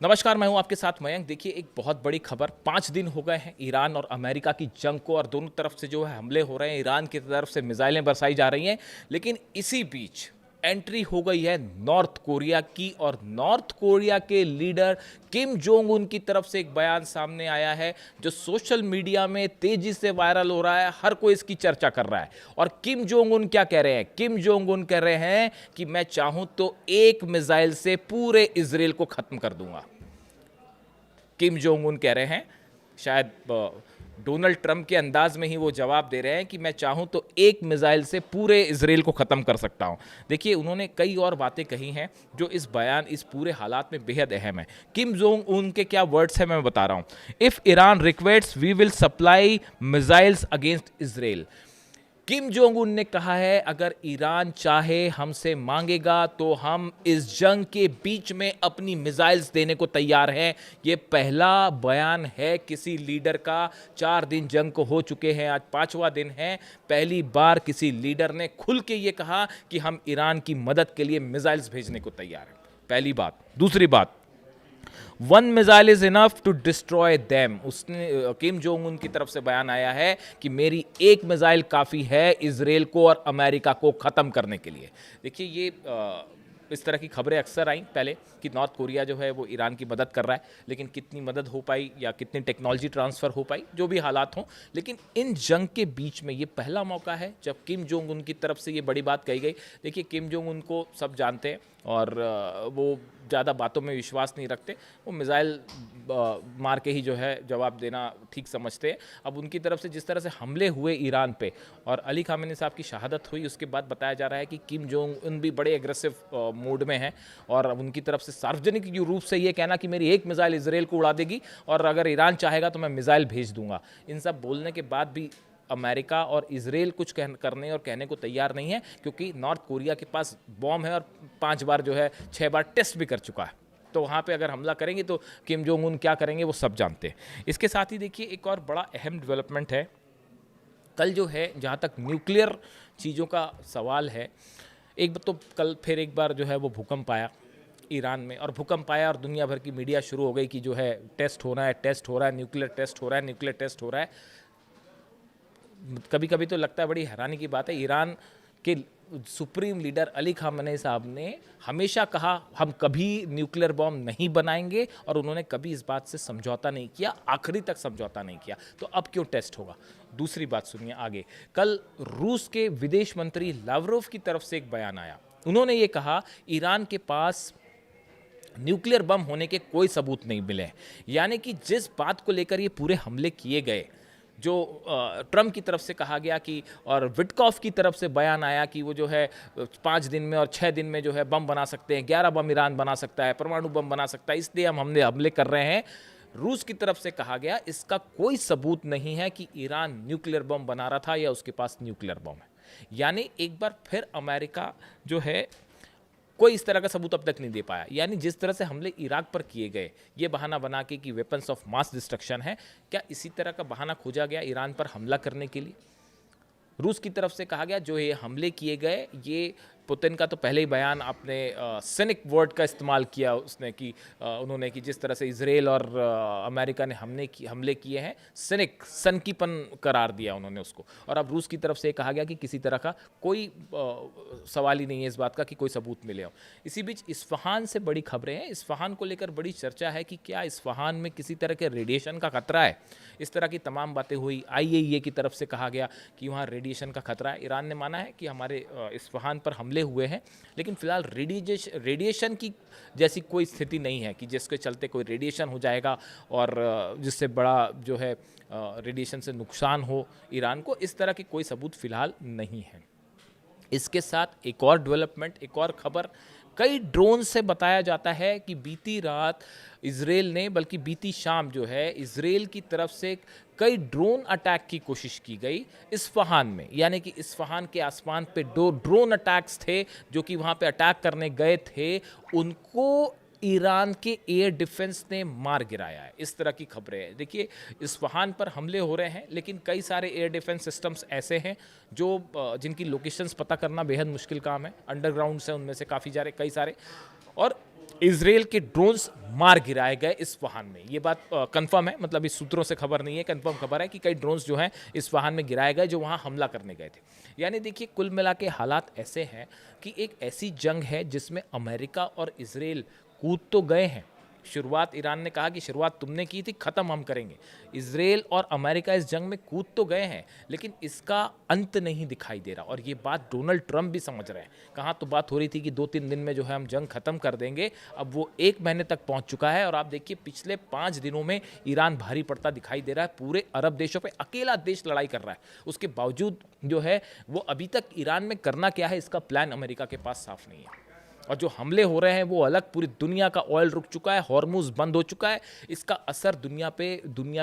नमस्कार, मैं हूं आपके साथ मयंक। देखिए, एक बहुत बड़ी खबर। 5 दिन हो गए हैं ईरान और अमेरिका की जंग को, और दोनों तरफ से जो है हमले हो रहे हैं। ईरान की तरफ से मिसाइलें बरसाई जा रही हैं, लेकिन इसी बीच एंट्री हो गई है नॉर्थ कोरिया की, और नॉर्थ कोरिया के लीडर किम जोंग उन की तरफ से एक बयान सामने आया है जो सोशल मीडिया में तेजी से वायरल हो रहा है। हर कोई इसकी चर्चा कर रहा है। और किम जोंग उन क्या कह रहे हैं? किम जोंग उन कह रहे हैं कि मैं चाहूं तो एक मिसाइल से पूरे इजराइल को खत्म कर दूंगा। किम जोंग उन कह रहे हैं, शायद डोनाल्ड ट्रंप के अंदाज में ही वो जवाब दे रहे हैं कि मैं चाहूं तो एक मिसाइल से पूरे इजराइल को ख़त्म कर सकता हूं। देखिए, उन्होंने कई और बातें कही हैं जो इस बयान, इस पूरे हालात में बेहद अहम है। किम जोंग उन के क्या वर्ड्स हैं मैं बता रहा हूं। If Iran requests we will supply missiles against Israel. Kim Jong Un ने कहा है, अगर ईरान चाहे, हमसे मांगेगा, तो हम इस जंग के बीच में अपनी मिसाइल्स देने को तैयार हैं। ये पहला बयान है किसी लीडर का। 4 दिन जंग को हो चुके हैं, आज 5वां दिन है। पहली बार किसी लीडर ने खुल के ये कहा कि हम ईरान की मदद के लिए मिसाइल्स भेजने को तैयार हैं। पहली बात। दूसरी बात, one missile is enough to destroy them. उसने, किम जोंग उन की तरफ से बयान आया है कि मेरी एक मिसाइल काफ़ी है इजराइल को और अमेरिका को ख़त्म करने के लिए। देखिए, ये इस तरह की खबरें अक्सर आई पहले कि नॉर्थ कोरिया जो है वो ईरान की मदद कर रहा है, लेकिन कितनी मदद हो पाई या कितनी टेक्नोलॉजी ट्रांसफ़र हो पाई, जो भी हालात हों, लेकिन इन जंग के बीच में ये पहला मौका है जब किम जोंग उन की तरफ से ये बड़ी बात कही गई। देखिए, किम जोंग उन को सब जानते हैं और वो ज़्यादा बातों में विश्वास नहीं रखते। वो मिसाइल मार के ही जो है जवाब देना ठीक समझते हैं। अब उनकी तरफ से जिस तरह से हमले हुए ईरान पे और अली खामेनी साहब की शहादत हुई, उसके बाद बताया जा रहा है कि किम जोंग उन भी बड़े एग्रेसिव मूड में हैं, और अब उनकी तरफ से सार्वजनिक रूप से ये कहना कि मेरी एक मिसाइल इजराइल को उड़ा देगी और अगर ईरान चाहेगा तो मैं मिसाइल भेज दूंगा। इन सब बोलने के बाद भी अमेरिका और इजराइल कुछ करने और कहने को तैयार नहीं है, क्योंकि नॉर्थ कोरिया के पास बॉम्ब है और 5 बार जो है 6 बार टेस्ट भी कर चुका है। तो वहाँ पे अगर हमला करेंगे तो किम जोंग उन क्या करेंगे वो सब जानते हैं। इसके साथ ही देखिए, एक और बड़ा अहम डेवलपमेंट है। कल जो है, जहाँ तक न्यूक्लियर चीज़ों का सवाल है, एक तो कल फिर एक बार जो है वो भूकंप आया ईरान में, और भूकंप आया और दुनिया भर की मीडिया शुरू हो गई कि जो है टेस्ट हो रहा है, टेस्ट हो रहा है, न्यूक्लियर टेस्ट हो रहा है, न्यूक्लियर टेस्ट हो रहा है। कभी कभी तो लगता है, बड़ी हैरानी की बात है, ईरान के सुप्रीम लीडर अली खामेनी साहब ने हमेशा कहा हम कभी न्यूक्लियर बॉम्ब नहीं बनाएंगे, और उन्होंने कभी इस बात से समझौता नहीं किया, आखिरी तक समझौता नहीं किया। तो अब क्यों टेस्ट होगा? दूसरी बात सुनिए आगे। कल रूस के विदेश मंत्री लावरोव की तरफ से एक बयान आया। उन्होंने ये कहा, ईरान के पास न्यूक्लियर बम होने के कोई सबूत नहीं मिले हैं। यानी कि जिस बात को लेकर ये पूरे हमले किए गए, जो ट्रंप की तरफ से कहा गया कि, और विटकॉफ की तरफ से बयान आया कि वो जो है 5 दिन में और 6 दिन में जो है बम बना सकते हैं, 11 बम ईरान बना सकता है, परमाणु बम बना सकता है, इसलिए हम हमले कर रहे हैं। रूस की तरफ से कहा गया इसका कोई सबूत नहीं है कि ईरान न्यूक्लियर बम बना रहा था या उसके पास न्यूक्लियर बम है। यानी एक बार फिर अमेरिका जो है कोई इस तरह का सबूत अब तक नहीं दे पाया। यानी जिस तरह से हमले इराक पर किए गए, ये बहाना बना के कि वेपन्स ऑफ मास डिस्ट्रक्शन है, क्या इसी तरह का बहाना खोजा गया ईरान पर हमला करने के लिए? रूस की तरफ से कहा गया जो ये हमले किए गए, ये पुतिन का तो पहले ही बयान, आपने सिनिक वर्ड का इस्तेमाल किया उसने कि उन्होंने कि जिस तरह से इजराइल और अमेरिका ने हमले किए हैं, सिनिक, सनकीपन करार दिया उन्होंने उसको। और अब रूस की तरफ से कहा गया कि किसी तरह का कोई सवाल ही नहीं है इस बात का कि कोई सबूत मिले हो। इसी बीच इस्फहान से बड़ी खबरें हैं। इस्फहान को लेकर बड़ी चर्चा है कि क्या इस्फहान में किसी तरह के रेडिएशन का खतरा है। इस तरह की तमाम बातें हुई। IAEA की तरफ से कहा गया कि वहाँ रेडिएशन का खतरा है। ईरान ने माना है कि हमारे इस्फहान पर हमले हुए हैं, लेकिन फिलहाल रेडिएशन की जैसी कोई स्थिति नहीं है कि जिसके चलते कोई रेडिएशन हो जाएगा और जिससे बड़ा जो है रेडिएशन से नुकसान हो ईरान को। इस तरह की कोई सबूत फिलहाल नहीं है। इसके साथ एक और डेवलपमेंट, एक और खबर, कई ड्रोन से बताया जाता है कि बीती रात इजराइल ने, बल्कि बीती शाम जो है, इजराइल की तरफ से कई ड्रोन अटैक की कोशिश की गई इस्फहान में। यानी कि इस्फहान के आसमान पे 2 ड्रोन अटैक्स थे जो कि वहाँ पे अटैक करने गए थे, उनको ईरान के एयर डिफेंस ने मार गिराया है। इस तरह की खबरें हैं। देखिए, इस्फहान पर हमले हो रहे हैं, लेकिन कई सारे एयर डिफेंस सिस्टम्स ऐसे हैं जो जिनकी लोकेशंस पता करना बेहद मुश्किल काम है। अंडरग्राउंड से उनमें से काफ़ी कई सारे, और इजराइल के ड्रोन्स मार गिराए गए इस्फहान में। ये बात कंफर्म है, मतलब इस सूत्रों से खबर नहीं है, कंफर्म खबर है कि कई ड्रोन्स जो हैं इस्फहान में गिराए गए जो वहाँ हमला करने गए थे। यानी देखिए कुल मिला के हालात ऐसे हैं कि एक ऐसी जंग है जिसमें अमेरिका और इजराइल कूद तो गए हैं। शुरुआत ईरान ने कहा कि शुरुआत तुमने की थी, ख़त्म हम करेंगे। इजराइल और अमेरिका इस जंग में कूद तो गए हैं, लेकिन इसका अंत नहीं दिखाई दे रहा। और ये बात डोनाल्ड ट्रंप भी समझ रहे हैं। कहाँ तो बात हो रही थी कि 2-3 दिन में जो है हम जंग ख़त्म कर देंगे, अब वो 1 महीने तक पहुँच चुका है। और आप देखिए पिछले 5 दिनों में ईरान भारी पड़ता दिखाई दे रहा है। पूरे अरब देशों पर अकेला देश लड़ाई कर रहा है। उसके बावजूद जो है वो अभी तक ईरान में करना क्या है इसका प्लान अमेरिका के पास साफ नहीं है। और जो हमले हो रहे हैं वो अलग, पूरी दुनिया का ऑयल रुक चुका है, हॉर्मुज बंद हो चुका है। इसका असर दुनिया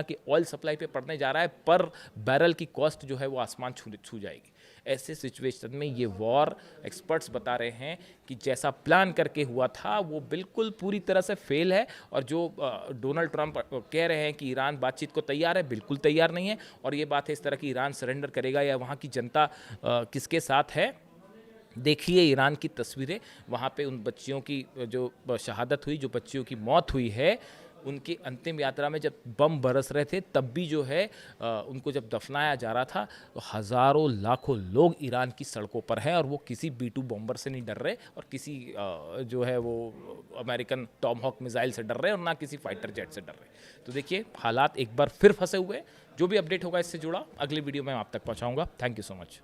के ऑयल सप्लाई पे पड़ने जा रहा है। पर बैरल की कॉस्ट जो है वो आसमान छू जाएगी। ऐसे सिचुएशन में ये वॉर एक्सपर्ट्स बता रहे हैं कि जैसा प्लान करके हुआ था वो बिल्कुल पूरी तरह से फेल है। और जो डोनाल्ड ट्रंप कह रहे हैं कि ईरान बातचीत को तैयार है, बिल्कुल तैयार नहीं है। और ये बात है इस तरह की ईरान सरेंडर करेगा या वहाँ की जनता किसके साथ है। देखिए ईरान की तस्वीरें, वहाँ पे उन बच्चियों की जो शहादत हुई, जो बच्चियों की मौत हुई है, उनकी अंतिम यात्रा में जब बम बरस रहे थे तब भी जो है उनको जब दफनाया जा रहा था तो हज़ारों लाखों लोग ईरान की सड़कों पर हैं। और वो किसी B-2 बॉम्बर से नहीं डर रहे और किसी जो है वो अमेरिकन टॉमहॉक मिसाइल से डर रहे और ना किसी फाइटर जेट से डर रहे। तो देखिए हालात एक बार फिर फंसे हुए हैं। जो भी अपडेट होगा इससे जुड़ा अगली वीडियो में आप तक पहुँचाऊँगा। Thank you so much.